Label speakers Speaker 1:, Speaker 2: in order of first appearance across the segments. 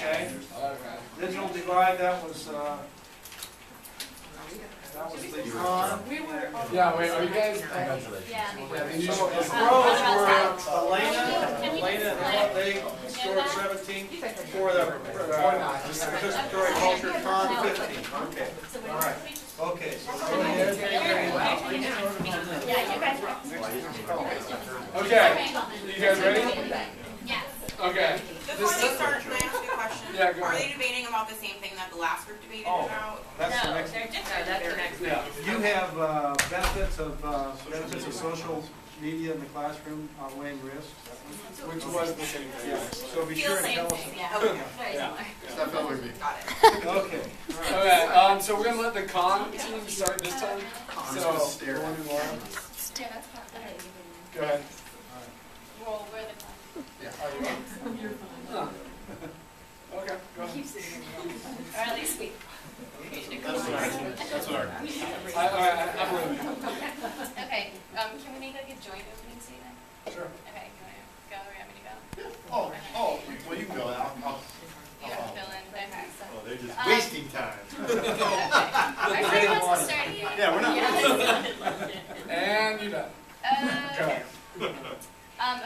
Speaker 1: Okay.
Speaker 2: Okay.
Speaker 1: Digital divide, that was the con.
Speaker 2: Yeah, wait, are you guys?
Speaker 3: Yeah.
Speaker 2: These
Speaker 1: So
Speaker 2: are-
Speaker 1: the pros were Elena, they scored 17 for the participatory culture, con 15. Okay, all right. Okay, so go ahead.
Speaker 3: Yeah, you guys.
Speaker 2: Okay, you guys ready?
Speaker 3: Yes.
Speaker 2: Okay.
Speaker 4: Before they start, can I ask you a question?
Speaker 2: Yeah, go
Speaker 4: Are
Speaker 2: ahead.
Speaker 4: they debating about the same thing that the last group debated
Speaker 1: Oh.
Speaker 4: about?
Speaker 1: That's the
Speaker 3: No,
Speaker 1: next.
Speaker 3: they're different. That's the next
Speaker 2: Yeah.
Speaker 1: You have benefits of social media in the classroom outweighing risks,
Speaker 2: Which was the same thing.
Speaker 1: yeah. So be sure and tell us.
Speaker 3: Yeah.
Speaker 4: Okay.
Speaker 3: Very similar.
Speaker 4: Got it.
Speaker 1: Okay.
Speaker 2: Okay, so we're gonna let the con team start this time. So,
Speaker 5: stare.
Speaker 2: go on and Laura.
Speaker 3: Yeah, that's not better.
Speaker 2: Go ahead.
Speaker 3: Well, we're the
Speaker 2: Huh. Okay, go ahead.
Speaker 3: or at least we.
Speaker 5: That's what our.
Speaker 2: I'm with you.
Speaker 3: Okay. Can we make like a joint opening statement?
Speaker 2: Sure.
Speaker 3: Okay. You want to go? Or you want me to go?
Speaker 5: Oh, well, you can go.
Speaker 3: You want to fill in? Okay.
Speaker 5: Oh, they're just
Speaker 3: Um,
Speaker 5: wasting time.
Speaker 3: Everybody wants to start here.
Speaker 5: Yeah, we're not.
Speaker 2: And you're done. Go
Speaker 3: Okay.
Speaker 2: ahead.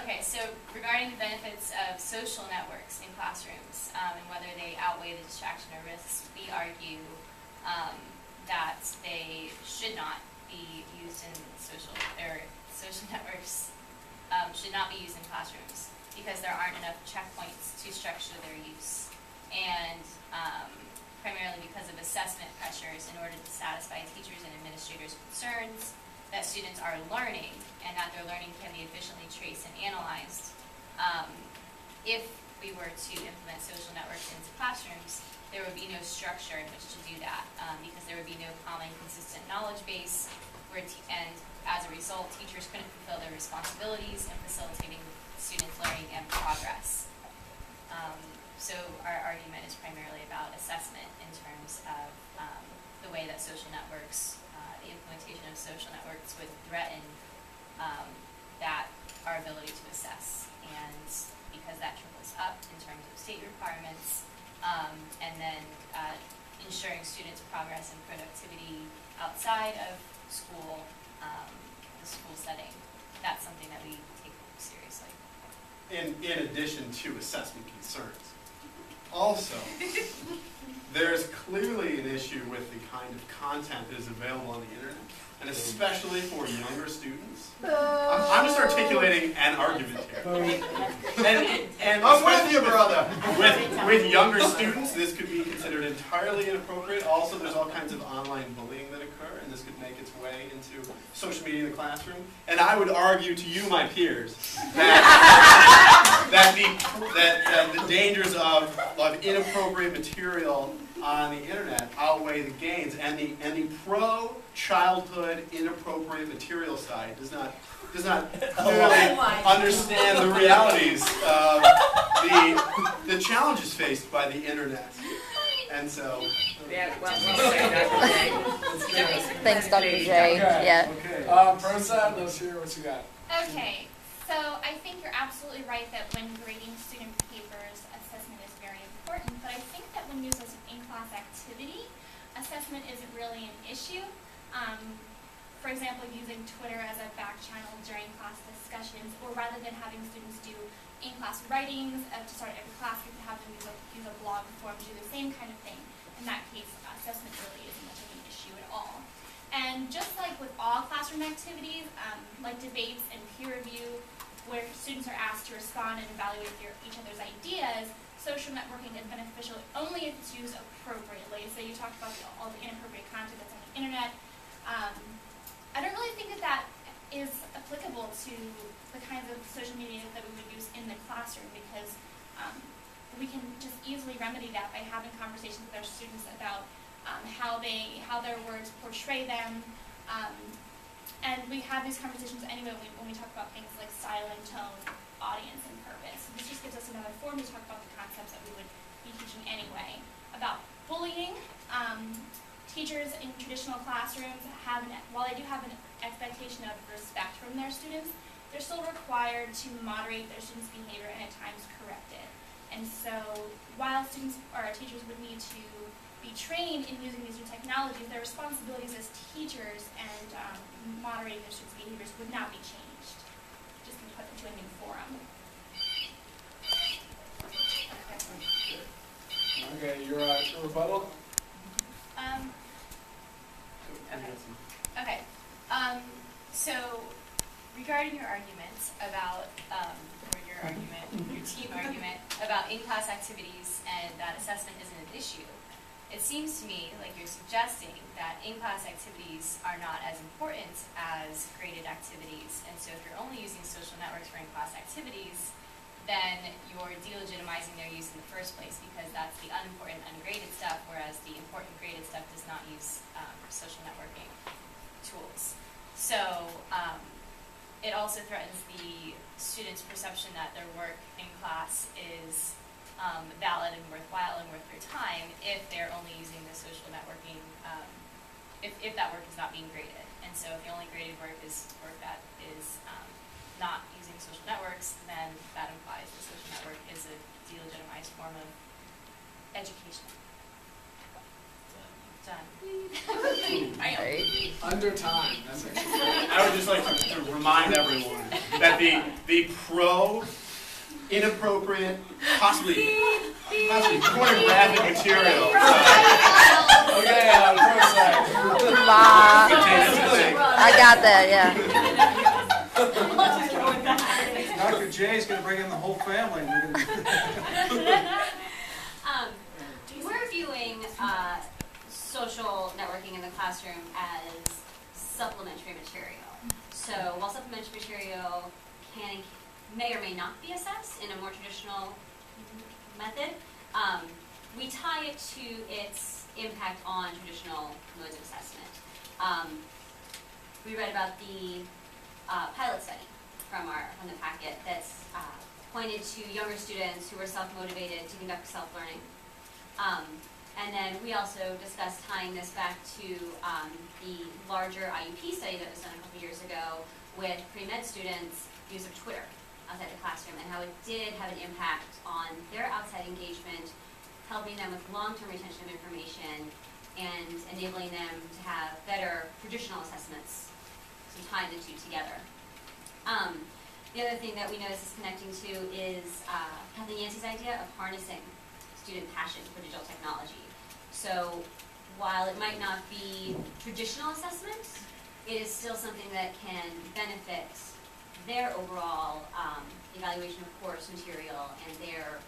Speaker 3: Okay, so regarding the benefits of social networks in classrooms and whether they outweigh the distraction or risks, we argue that they should not be used in social networks should not be used in classrooms because there aren't enough checkpoints to structure their use, and primarily because of assessment pressures in order to satisfy teachers and administrators' concerns that students are learning and that their learning can be efficiently traced and analyzed. If we were to implement social networks into classrooms, there would be no structure in which to do that because there would be no common, consistent knowledge base, and as a result, teachers couldn't fulfill their responsibilities in facilitating students' learning and progress. So our argument is primarily about assessment in terms of the way that social networks, the implementation of social networks would threaten that our ability to assess, and because that triples up in terms of state requirements, and then ensuring students' progress and productivity outside of school, the school setting. That's something that we take seriously.
Speaker 5: In addition to assessment concerns. Also, there's clearly an issue with the kind of content that is available on the internet, and especially for younger students. I'm just articulating an argument here. And
Speaker 1: I'm with
Speaker 5: especially
Speaker 1: you, brother.
Speaker 5: with younger students, this could be considered entirely inappropriate. Also, there's all kinds of online bullying that occur, and this could make its way into social media in the classroom. And I would argue to you, my peers, that the dangers of inappropriate material on the internet outweigh the gains, and the pro-childhood inappropriate material side does not clearly understand the realities of the challenges faced by the internet. And so,
Speaker 6: Thanks, Dr. J.
Speaker 2: Okay.
Speaker 6: Yeah.
Speaker 1: Okay.
Speaker 2: Pro side, let's hear what you got.
Speaker 7: Okay, so I think you're absolutely right that when grading student papers, assessment is very important, but I think that when used as an in-class activity, assessment isn't really an issue. For example, using Twitter as a back channel during class discussions, or rather than having students do in-class writings to start every class, we could have them use a blog form to do the same kind of thing. In that case, assessment really isn't much of an issue at all. And just like with all classroom activities, like debates and peer review, where students are asked to respond and evaluate each other's ideas, social networking is beneficial only if it's used appropriately. So you talked about all the inappropriate content that's on the internet. I don't really think that is applicable to the kinds of social media that we would use in the classroom, because we can just easily remedy that by having conversations with our students about how their words portray them, and we have these conversations anyway when we talk about things like style and tone, audience and purpose. This just gives us another form to talk about the concepts that we would be teaching anyway. About bullying, teachers in traditional classrooms while they do have an expectation of respect from their students, they're still required to moderate their students' behavior and at times correct it. And so while students or teachers would need to be trained in using these new technologies, their responsibilities as teachers and moderating their students' behaviors would not be changed. Just be put into a new forum.
Speaker 2: Okay, your rebuttal?
Speaker 3: Okay. So regarding your argument about, or your argument, your team argument about in-class activities and that assessment isn't an issue, it seems to me like you're suggesting that in-class activities are not as important as graded activities. And so if you're only using social networks for in-class activities, then you're delegitimizing their use in the first place because that's the unimportant ungraded stuff, whereas the important graded stuff does not use social networking tools. So it also threatens the students' perception that their work in class is valid and worthwhile and worth their time if they're only using the social networking, if that work is not being graded. And so if the only graded work is work that is not using social networks, then that implies the social network is a delegitimized form of education. Done.
Speaker 6: Right.
Speaker 2: Under time. That's actually
Speaker 5: I would just like to remind everyone that the inappropriate, possibly pornographic material.
Speaker 2: okay, pro side.
Speaker 6: Ma,
Speaker 5: Contains the thing.
Speaker 6: I got that, yeah.
Speaker 1: Dr. J is going to bring in the whole family. And
Speaker 8: We're viewing social networking in the classroom as supplementary material. So while supplementary material may or may not be assessed in a more traditional method, we tie it to its impact on traditional modes of assessment. We read about the pilot study from the packet that's pointed to younger students who were self-motivated to conduct self-learning. And then we also discussed tying this back to the larger IUP study that was done a couple years ago with pre-med students' use of Twitter outside the classroom and how it did have an impact on their outside engagement, helping them with long-term retention of information and enabling them to have better traditional assessments, so tying the two together. The other thing that we notice is connecting to is Kathleen Yancey's idea of harnessing student passion for digital technology. So while it might not be traditional assessment, it is still something that can benefit their overall evaluation of course material and their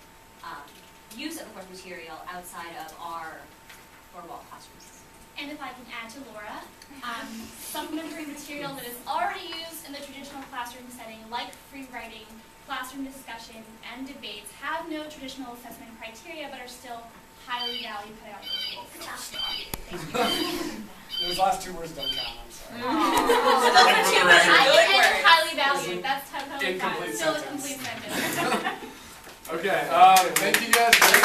Speaker 8: use of the course material outside of our four-wall classrooms.
Speaker 7: And if I can add to Laura, supplementary material that is already used in the traditional classroom setting, like free writing, classroom discussion, and debates, have no traditional assessment criteria, but are still highly valued pedagogical tools.
Speaker 2: Those last two words don't count, I'm sorry.
Speaker 7: And highly valued. That's totally fine.
Speaker 2: Incomplete
Speaker 7: Still a
Speaker 2: sentence.
Speaker 7: complete sentence.
Speaker 2: Okay, thank you guys very